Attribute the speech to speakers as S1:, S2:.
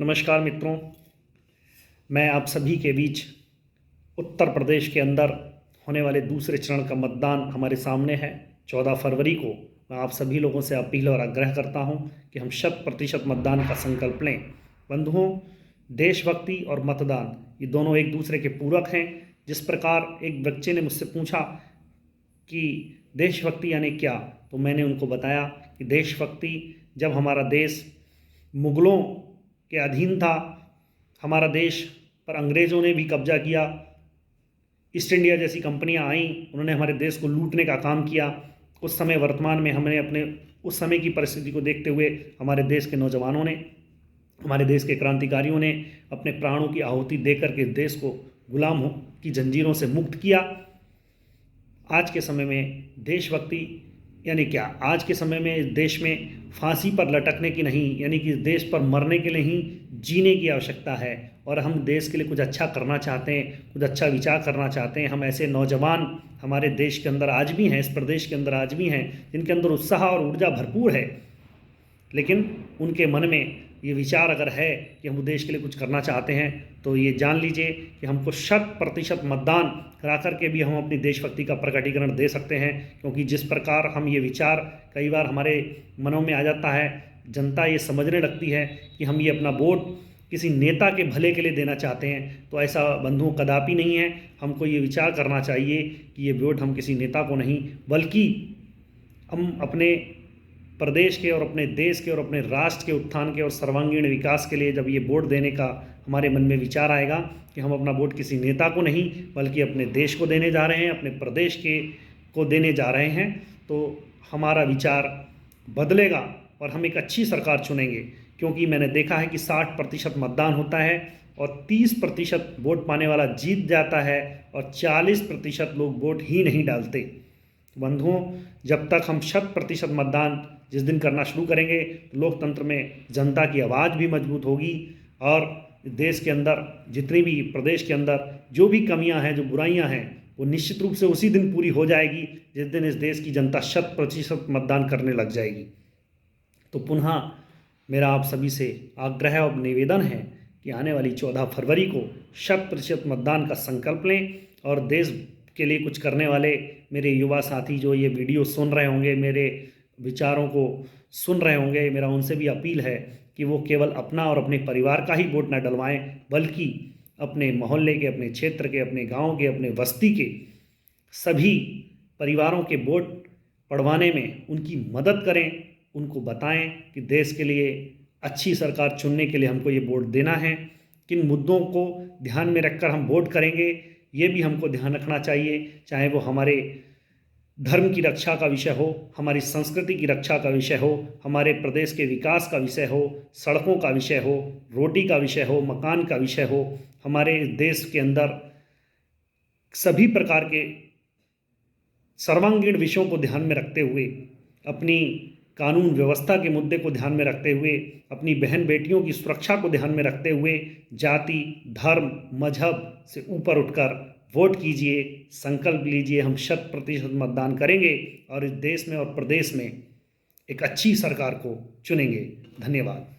S1: नमस्कार मित्रों, मैं आप सभी के बीच उत्तर प्रदेश के अंदर होने वाले दूसरे चरण का मतदान हमारे सामने है। 14 फरवरी को मैं आप सभी लोगों से अपील और आग्रह करता हूं कि हम 100% मतदान का संकल्प लें। बंधुओं, देशभक्ति और मतदान ये दोनों एक दूसरे के पूरक हैं। जिस प्रकार एक बच्चे ने मुझसे पूछा कि देशभक्ति यानी क्या, तो मैंने उनको बताया कि देशभक्ति जब हमारा देश मुग़लों के अधीन था, हमारा देश पर अंग्रेज़ों ने भी कब्जा किया, ईस्ट इंडिया जैसी कंपनियां आईं, उन्होंने हमारे देश को लूटने का काम किया। उस समय वर्तमान में हमने अपने उस समय की परिस्थिति को देखते हुए हमारे देश के नौजवानों ने, हमारे देश के क्रांतिकारियों ने अपने प्राणों की आहुति देकर के देश को गुलाम की जंजीरों से मुक्त किया। आज के समय में देशभक्ति यानी क्या? आज के समय में इस देश में फांसी पर लटकने की नहीं, यानी कि देश पर मरने के लिए ही जीने की आवश्यकता है। और हम देश के लिए कुछ अच्छा करना चाहते हैं, कुछ अच्छा विचार करना चाहते हैं। हम ऐसे नौजवान हमारे देश के अंदर आज भी हैं, इस प्रदेश के अंदर आज भी हैं, जिनके अंदर उत्साह और ऊर्जा भरपूर है, लेकिन उनके मन में ये विचार अगर है कि हम देश के लिए कुछ करना चाहते हैं, तो ये जान लीजिए कि हमको 100% मतदान करा करके भी हम अपनी देशभक्ति का प्रकटीकरण दे सकते हैं। क्योंकि जिस प्रकार हम ये विचार कई बार हमारे मनों में आ जाता है, जनता ये समझने लगती है कि हम ये अपना वोट किसी नेता के भले के लिए देना चाहते हैं, तो ऐसा बंधुओं कदापि नहीं है। हमको ये विचार करना चाहिए कि ये वोट हम किसी नेता को नहीं, बल्कि हम अपने प्रदेश के और अपने देश के और अपने राष्ट्र के उत्थान के और सर्वांगीण विकास के लिए जब ये वोट देने का हमारे मन में विचार आएगा कि हम अपना वोट किसी नेता को नहीं बल्कि अपने देश को देने जा रहे हैं, अपने प्रदेश के को देने जा रहे हैं, तो हमारा विचार बदलेगा और हम एक अच्छी सरकार चुनेंगे। क्योंकि मैंने देखा है कि 60% मतदान होता है और 30% वोट पाने वाला जीत जाता है और 40% लोग वोट ही नहीं डालते। बंधुओं, जब तक हम 100% मतदान जिस दिन करना शुरू करेंगे, लोकतंत्र में जनता की आवाज़ भी मजबूत होगी और देश के अंदर जितनी भी प्रदेश के अंदर जो भी कमियां हैं, जो बुराइयां हैं, वो निश्चित रूप से उसी दिन पूरी हो जाएगी जिस दिन इस देश की जनता 100% मतदान करने लग जाएगी। तो पुनः मेरा आप सभी से आग्रह और निवेदन है कि आने वाली 14 फरवरी को 100% मतदान का संकल्प लें और देश के लिए कुछ करने वाले मेरे युवा साथी जो ये वीडियो सुन रहे होंगे, मेरे विचारों को सुन रहे होंगे, मेरा उनसे भी अपील है कि वो केवल अपना और अपने परिवार का ही वोट न डलवाएं, बल्कि अपने मोहल्ले के, अपने क्षेत्र के, अपने गांव के, अपने बस्ती के सभी परिवारों के वोट पड़वाने में उनकी मदद करें। उनको बताएं कि देश के लिए अच्छी सरकार चुनने के लिए हमको ये वोट देना है। किन मुद्दों को ध्यान में रखकर हम वोट करेंगे, ये भी हमको ध्यान रखना चाहिए। चाहे वो हमारे धर्म की रक्षा का विषय हो, हमारी संस्कृति की रक्षा का विषय हो, हमारे प्रदेश के विकास का विषय हो, सड़कों का विषय हो, रोटी का विषय हो, मकान का विषय हो, हमारे देश के अंदर सभी प्रकार के सर्वांगीण विषयों को ध्यान में रखते हुए, अपनी कानून व्यवस्था के मुद्दे को ध्यान में रखते हुए, अपनी बहन बेटियों की सुरक्षा को ध्यान में रखते हुए, जाति, धर्म, मजहब से ऊपर उठकर वोट कीजिए, संकल्प लीजिए। हम 100% मतदान करेंगे और इस देश में और प्रदेश में एक अच्छी सरकार को चुनेंगे। धन्यवाद।